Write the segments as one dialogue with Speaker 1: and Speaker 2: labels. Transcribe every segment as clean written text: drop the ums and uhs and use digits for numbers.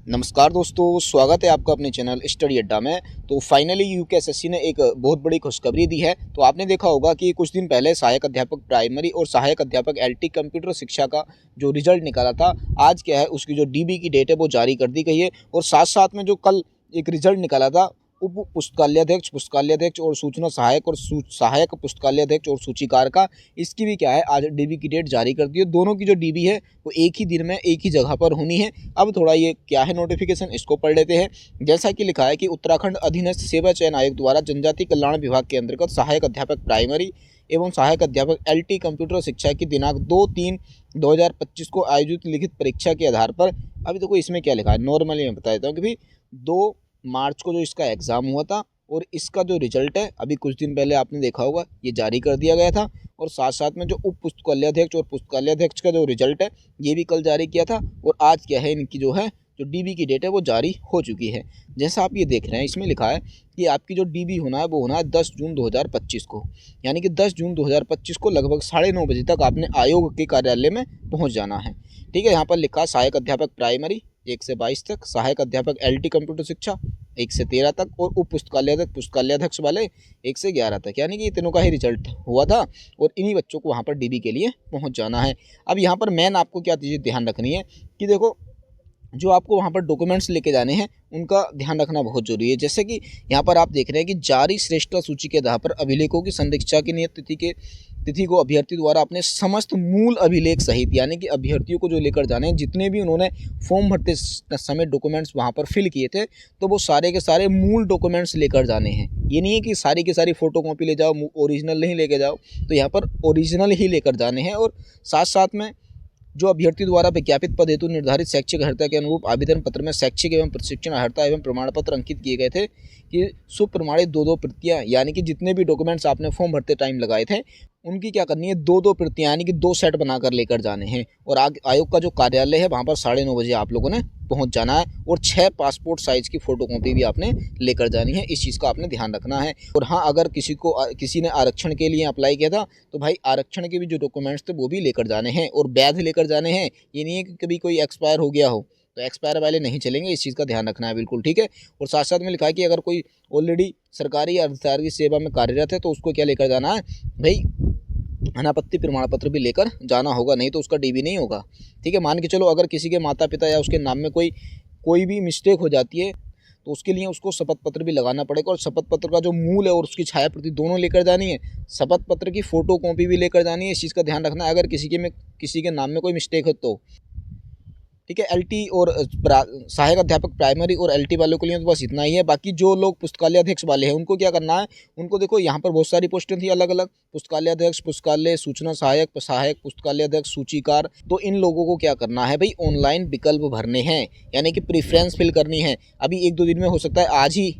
Speaker 1: नमस्कार दोस्तों, स्वागत है आपका अपने चैनल स्टडी अड्डा में। तो फाइनली यूकेएसएससी ने एक बहुत बड़ी खुशखबरी दी है। तो आपने देखा होगा कि कुछ दिन पहले सहायक अध्यापक प्राइमरी और सहायक अध्यापक एलटी कंप्यूटर शिक्षा का जो रिजल्ट निकाला था, आज क्या है उसकी जो डीबी की डेट है वो जारी कर दी गई है। और साथ साथ में जो कल एक रिजल्ट निकाला था उप पुस्तकालयाध्यक्ष, पुस्तकालयाध्यक्ष और सूचना सहायक और सहायक पुस्तकालयाध्यक्ष और सूचीकार का, इसकी भी क्या है आज डीबी की डेट जारी कर दी है। दोनों की जो डीबी है वो एक ही दिन में एक ही जगह पर होनी है। अब थोड़ा ये क्या है नोटिफिकेशन, इसको पढ़ लेते हैं। जैसा कि लिखा है कि उत्तराखंड अधीनस्थ सेवा चयन आयोग द्वारा जनजाति कल्याण विभाग के अंतर्गत सहायक अध्यापक प्राइमरी एवं सहायक अध्यापक एलटी कंप्यूटर शिक्षा की दिनांक 2/3/2025 को आयोजित लिखित परीक्षा के आधार पर, अभी देखो इसमें क्या लिखा है, नॉर्मली मैं बता देता हूँ कि भाई 2 मार्च को जो इसका एग्ज़ाम हुआ था और इसका जो रिजल्ट है अभी कुछ दिन पहले आपने देखा होगा ये जारी कर दिया गया था। और साथ साथ में जो उप पुस्तकालयाध्यक्ष और पुस्तकालयाध्यक्ष का जो रिजल्ट है ये भी कल जारी किया था। और आज क्या है, इनकी जो है जो डीबी की डेट है वो जारी हो चुकी है। जैसा आप ये देख रहे हैं इसमें लिखा है कि आपकी जो डीबी होना है वो होना है 10 जून 2025 को, यानी कि 10 जून 2025 को लगभग 9:30 बजे तक आपने आयोग के कार्यालय में पहुंच जाना है। ठीक है, यहाँ पर लिखा सहायक अध्यापक प्राइमरी 1 से 22 तक, सहायक अध्यापक एलटी कंप्यूटर शिक्षा 1 से 13 तक और उप पुस्तकालयाध्यक्ष पुस्तकालयाध्यक्ष वाले 1 से 11 तक, यानी कि तीनों का ही रिजल्ट हुआ था और इन्हीं बच्चों को वहाँ पर डीबी के लिए पहुँच जाना है। अब यहाँ पर मेन आपको क्या चीज़ें ध्यान रखनी है कि देखो जो आपको वहाँ पर डॉक्यूमेंट्स लेके जाने हैं उनका ध्यान रखना बहुत जरूरी है। जैसे कि यहाँ पर आप देख रहे हैं कि जारी श्रेष्ठता सूची के आधार पर अभिलेखों की संरक्षा की नियत तिथि को अभ्यर्थी द्वारा अपने समस्त मूल अभिलेख सहित, यानी कि अभ्यर्थियों को जो लेकर जाने हैं जितने भी उन्होंने फॉर्म भरते समय डॉक्यूमेंट्स वहाँ पर फिल किए थे, तो वो सारे के सारे मूल डॉक्यूमेंट्स लेकर जाने हैं। ये नहीं है कि सारी की सारी फोटो कॉपी ले जाओ, ओरिजिनल नहीं लेके जाओ। तो यहाँ पर ओरिजिनल ही लेकर जाने हैं। और साथ साथ में जो अभ्यर्थी द्वारा विज्ञापित पद हेतु निर्धारित शैक्षिक अर्हता के अनुरूप आवेदन पत्र में शैक्षिक एवं प्रशिक्षण अर्हता एवं प्रमाण पत्र अंकित किए गए थे कि सुप्रमाणित 2-2 प्रतियां, यानी कि जितने भी डॉक्यूमेंट्स आपने फॉर्म भरते टाइम लगाए थे उनकी क्या करनी है, 2-2 प्रतियां यानी कि 2 सेट बनाकर लेकर जाने हैं। और आयोग का जो कार्यालय है वहाँ पर 9:30 बजे आप लोगों ने पहुँच जाना है। और 6 पासपोर्ट साइज की फ़ोटो कॉपी भी आपने लेकर जानी है। इस चीज़ का आपने ध्यान रखना है। और हाँ, अगर किसी ने आरक्षण के लिए अप्लाई किया था तो भाई आरक्षण के भी जो डॉक्यूमेंट्स थे वो भी लेकर जाने हैं और वैध लेकर जाने हैं। ये नहीं है कि कभी कोई एक्सपायर हो गया हो, तो एक्सपायर वाले नहीं चलेंगे। इस चीज़ का ध्यान रखना है, बिल्कुल ठीक है। और साथ साथ में लिखा है कि अगर कोई ऑलरेडी सरकारी या अर्धसरकारी सेवा में कार्यरत है तो उसको क्या लेकर जाना है भाई, अनापत्ति प्रमाण पत्र भी लेकर जाना होगा, नहीं तो उसका डीबी नहीं होगा। ठीक है, मान के चलो अगर किसी के माता पिता या उसके नाम में कोई भी मिस्टेक हो जाती है तो उसके लिए उसको शपथ पत्र भी लगाना पड़ेगा। और शपथ पत्र का जो मूल है और उसकी छाया प्रति दोनों लेकर जानी है। शपथ पत्र की फ़ोटो कॉपी भी लेकर जानी है। इस चीज़ का ध्यान रखना है अगर किसी के नाम में कोई मिस्टेक हो तो। ठीक है, एलटी और सहायक अध्यापक प्राइमरी और एलटी वालों के लिए तो बस इतना ही है। बाकी जो लोग पुस्तकालयाध्यक्ष वाले हैं उनको क्या करना है, उनको देखो यहाँ पर बहुत सारी पोस्टें थी अलग अलग, पुस्तकालयाध्यक्ष, पुस्तकालय सूचना सहायक, सहायक पुस्तकालयाध्यक्ष, सूचीकार। तो इन लोगों को क्या करना है भाई, ऑनलाइन विकल्प भरने हैं, यानी कि प्रेफरेंस फिल करनी है। अभी 1-2 दिन में हो सकता है आज ही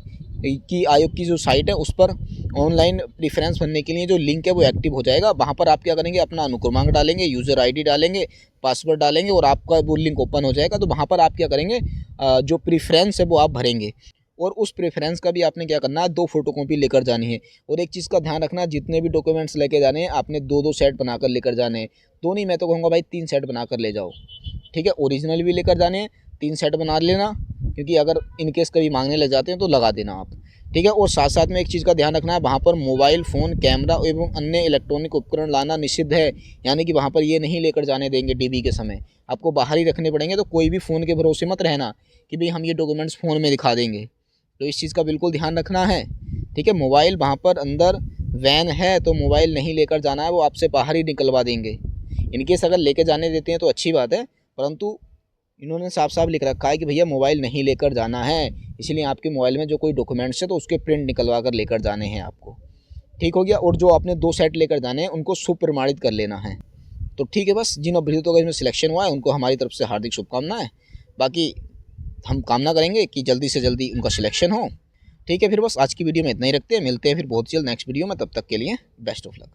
Speaker 1: की आयोग की जो साइट है उस पर ऑनलाइन प्रेफरेंस भरने के लिए जो लिंक है वो एक्टिव हो जाएगा। वहाँ पर आप क्या करेंगे, अपना अनुक्रमांक डालेंगे, यूज़र आईडी डालेंगे, पासवर्ड डालेंगे और आपका वो लिंक ओपन हो जाएगा। तो वहाँ पर आप क्या करेंगे, जो प्रेफरेंस है वो आप भरेंगे। और उस प्रेफरेंस का भी आपने क्या करना है, 2 फोटोकॉपी लेकर जानी है। और एक चीज़ का ध्यान रखना, जितने भी डॉक्यूमेंट्स लेके जाने हैं आपने 2-2 सेट बनाकर लेकर जाने हैं। 2 नहीं, मैं तो कहूँगा भाई 3 सेट बनाकर ले जाओ। ठीक है, ओरिजिनल भी लेकर जाने हैं, 3 सेट बना लेना, क्योंकि अगर इनकेस कभी मांगने लग जाते हैं तो लगा देना आप। ठीक है, और साथ साथ में एक चीज़ का ध्यान रखना है, वहाँ पर मोबाइल फ़ोन, कैमरा एवं अन्य इलेक्ट्रॉनिक उपकरण लाना निषिद्ध है। यानी कि वहाँ पर ये नहीं लेकर जाने देंगे डीबी के समय, आपको बाहर ही रखने पड़ेंगे। तो कोई भी फ़ोन के भरोसे मत रहना कि भाई हम ये डॉक्यूमेंट्स फ़ोन में दिखा देंगे। तो इस चीज़ का बिल्कुल ध्यान रखना है। ठीक है, मोबाइल वहाँ पर अंदर वैन है तो मोबाइल नहीं लेकर जाना है, वो आपसे बाहर ही निकलवा देंगे। इनकेस अगर लेके जाने देते हैं तो अच्छी बात है, परंतु इन्होंने साफ साफ लिख रखा है कि भैया मोबाइल नहीं लेकर जाना है, इसलिए आपके मोबाइल में जो कोई डॉक्यूमेंट्स है तो उसके प्रिंट निकलवा कर लेकर जाने हैं आपको। ठीक हो गया। और जो आपने 2 सेट लेकर जाने हैं उनको सुप्रमाणित कर लेना है। तो ठीक है, बस जिन अभ्यर्थियों का इसमें सिलेक्शन हुआ है उनको हमारी तरफ से हार्दिक शुभकामनाएं। बाकी हम कामना करेंगे कि जल्दी से जल्दी उनका सिलेक्शन हो। ठीक है, फिर बस आज की वीडियो में इतना ही रखते हैं, मिलते हैं फिर बहुत जल्द नेक्स्ट वीडियो में। तब तक के लिए बेस्ट ऑफ लक।